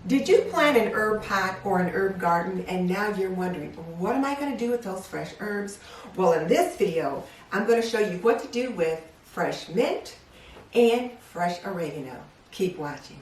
Did you plant an herb pot or an herb garden and now you're wondering, what am I going to do with those fresh herbs? Well, in this video, I'm going to show you what to do with fresh mint and fresh oregano. Keep watching.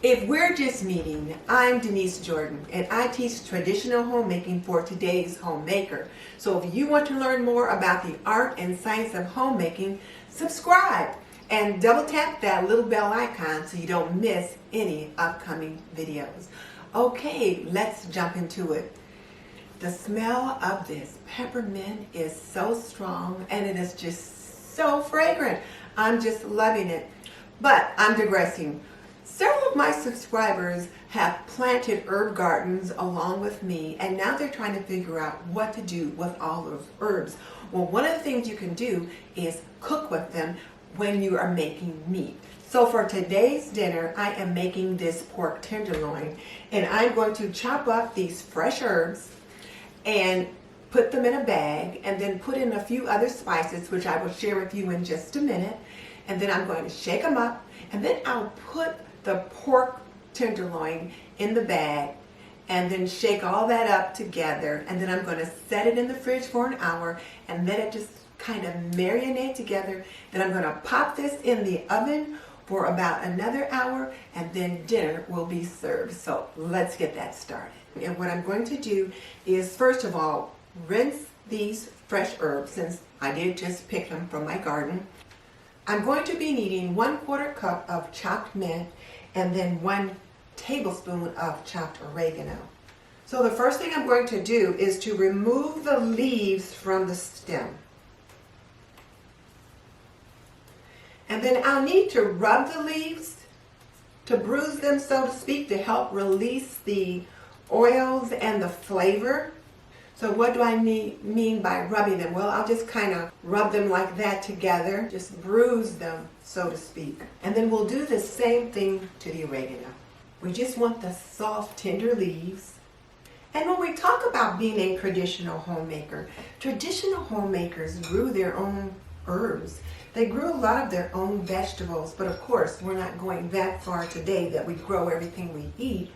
If we're just meeting, I'm Denise Jordan and I teach traditional homemaking for today's homemaker. So if you want to learn more about the art and science of homemaking, subscribe and double tap that little bell icon so you don't miss any upcoming videos. Okay, let's jump into it. The smell of this peppermint is so strong and it is just so fragrant. I'm just loving it. But I'm digressing. Several of my subscribers have planted herb gardens along with me, and now they're trying to figure out what to do with all those herbs. Well, one of the things you can do is cook with them when you are making meat. So for today's dinner, I am making this pork tenderloin, and I'm going to chop up these fresh herbs and put them in a bag, and then put in a few other spices, which I will share with you in just a minute. And then I'm going to shake them up, and then I'll put the pork tenderloin in the bag and then shake all that up together, and then I'm going to set it in the fridge for an hour and let it just kind of marinate together. Then I'm going to pop this in the oven for about another hour, and then dinner will be served. So let's get that started. And what I'm going to do is, first of all, rinse these fresh herbs, since I did just pick them from my garden. I'm going to be needing 1/4 cup of chopped mint and then 1 tablespoon of chopped oregano. So the first thing I'm going to do is to remove the leaves from the stem. And then I'll need to rub the leaves, to bruise them, so to speak, to help release the oils and the flavor. So what do I mean by rubbing them? Well, I'll just kind of rub them like that together, just bruise them, so to speak. And then we'll do the same thing to the oregano. We just want the soft, tender leaves. And when we talk about being a traditional homemaker, traditional homemakers grew their own herbs. They grew a lot of their own vegetables, but of course, we're not going that far today that we grow everything we eat.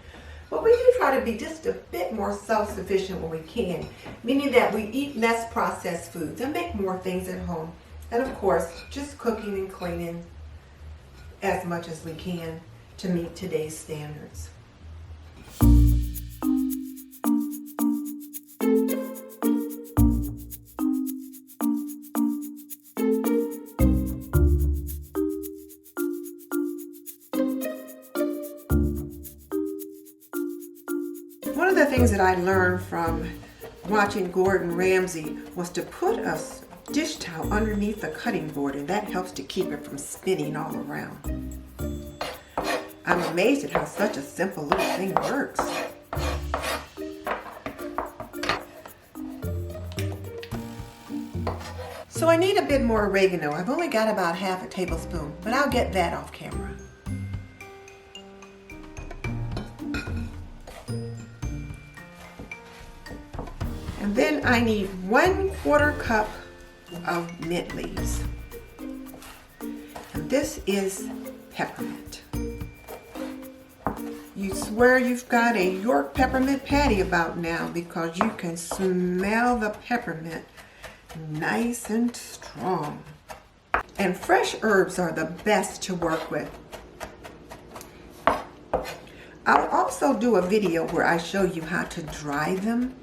But we do try to be just a bit more self-sufficient when we can, meaning that we eat less processed foods and make more things at home. And of course, just cooking and cleaning as much as we can to meet today's standards. One of the things that I learned from watching Gordon Ramsay was to put a dish towel underneath the cutting board, and that helps to keep it from spinning all around. I'm amazed at how such a simple little thing works. So I need a bit more oregano. I've only got about ½ a tablespoon, but I'll get that off camera. And then I need 1/4 cup of mint leaves. And this is peppermint. You swear you've got a York peppermint patty about now, because you can smell the peppermint nice and strong. And fresh herbs are the best to work with. I'll also do a video where I show you how to dry them,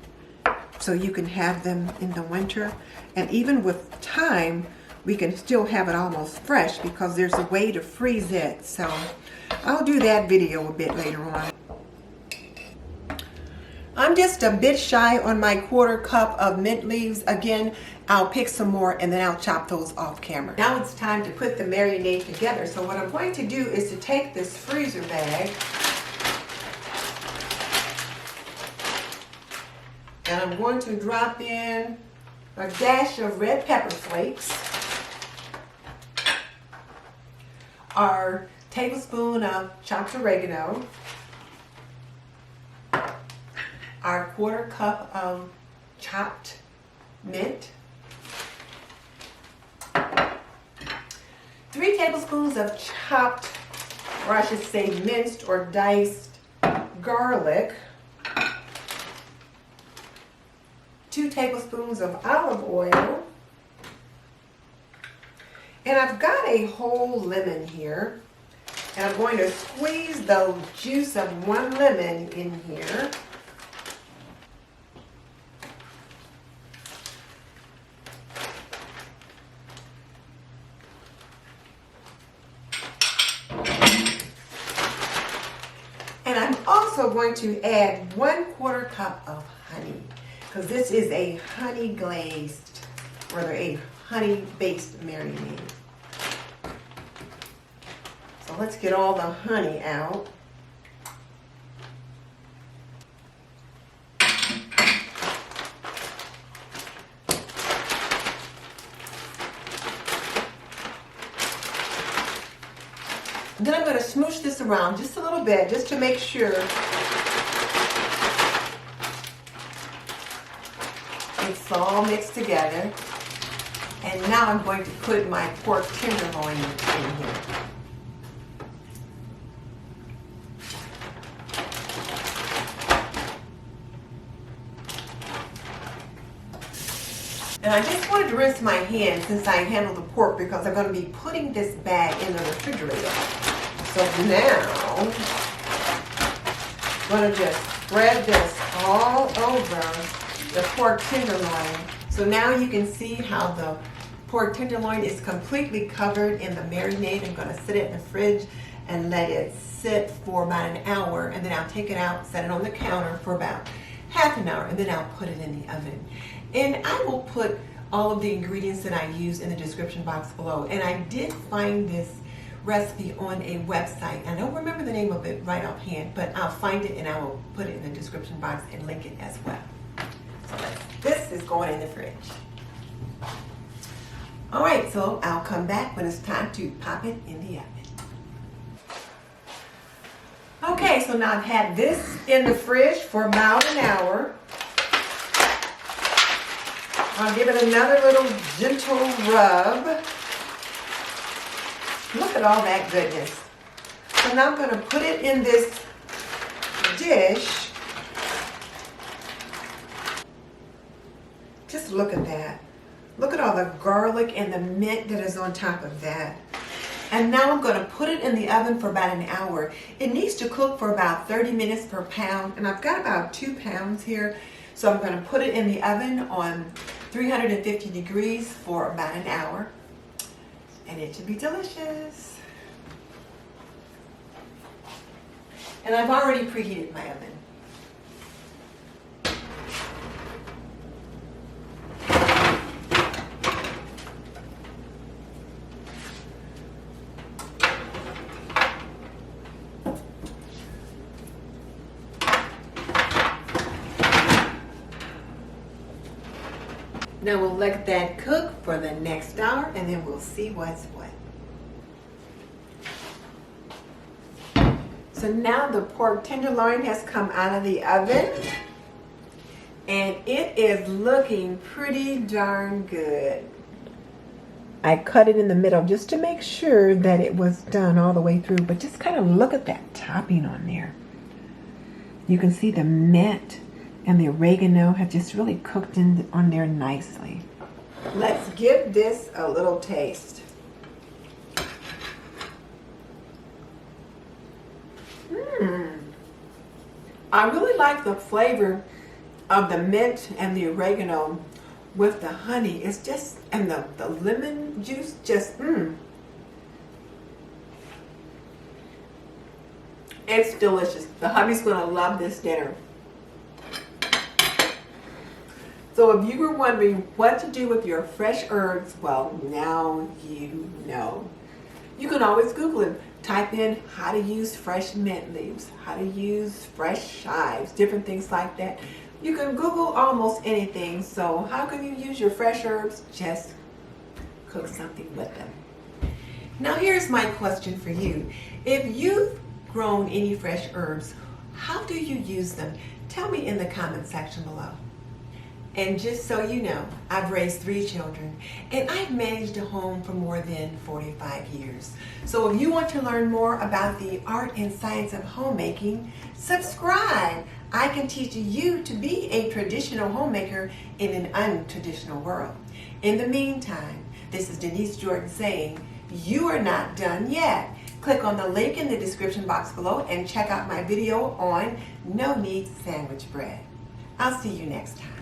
so you can have them in the winter. And even with time, we can still have it almost fresh, because there's a way to freeze it. So I'll do that video a bit later on. I'm just a bit shy on my 1/4 cup of mint leaves. Again, I'll pick some more and then I'll chop those off camera. Now it's time to put the marinade together. So what I'm going to do is to take this freezer bag, and I'm going to drop in a dash of red pepper flakes, our tablespoon of chopped oregano, our 1/4 cup of chopped mint, tablespoons of chopped, or I should say minced or diced garlic, 2 tablespoons of olive oil, and I've got a whole lemon here, and I'm going to squeeze the juice of 1 lemon in here. And I'm also going to add 1/4 cup of honey, because this is a honey glazed, or a honey based marinade. So let's get all the honey out. Then I'm going to smoosh this around just a little bit, just to make sure it's all mixed together. And now I'm going to put my pork tenderloin in here. And I just wanted to rinse my hands since I handled the pork, because I'm going to be putting this bag in the refrigerator. So now, I'm going to just spread this all over the pork tenderloin. So now you can see how the pork tenderloin is completely covered in the marinade. I'm going to sit it in the fridge and let it sit for about an hour, and then I'll take it out, set it on the counter for about half an hour, and then I'll put it in the oven. And I will put all of the ingredients that I use in the description box below. And I did find this recipe on a website. I don't remember the name of it right offhand, but I'll find it and I will put it in the description box and link it as well. So this is going in the fridge. All right, so I'll come back when it's time to pop it in the oven. Okay, so now I've had this in the fridge for about an hour. I'll give it another little gentle rub. Look at all that goodness. So now I'm going to put it in this dish. Just look at that. Look at all the garlic and the mint that is on top of that. And now I'm going to put it in the oven for about an hour. It needs to cook for about 30 minutes per pound, and I've got about 2 pounds here. So I'm going to put it in the oven on 350 degrees for about an hour, and it should be delicious. And I've already preheated my oven. Now we'll let that cook for the next hour, and then we'll see what's what. So now the pork tenderloin has come out of the oven, and it is looking pretty darn good. I cut it in the middle just to make sure that it was done all the way through, but just kind of look at that topping on there. You can see the mint and the oregano have just really cooked in on there nicely. Let's give this a little taste. I really like the flavor of the mint and the oregano with the honey. It's just, and the lemon juice, just, It's delicious. The hubby's gonna love this dinner. So if you were wondering what to do with your fresh herbs, well, now you know. You can always Google it. Type in how to use fresh mint leaves, how to use fresh chives, different things like that. You can Google almost anything. So how can you use your fresh herbs? Just cook something with them. Now here's my question for you. If you've grown any fresh herbs, how do you use them? Tell me in the comment section below. And just so you know, I've raised 3 children and I've managed a home for more than 45 years. So if you want to learn more about the art and science of homemaking, subscribe. I can teach you to be a traditional homemaker in an untraditional world. In the meantime, this is Denise Jordan saying, you are not done yet. Click on the link in the description box below and check out my video on no-knead sandwich bread. I'll see you next time.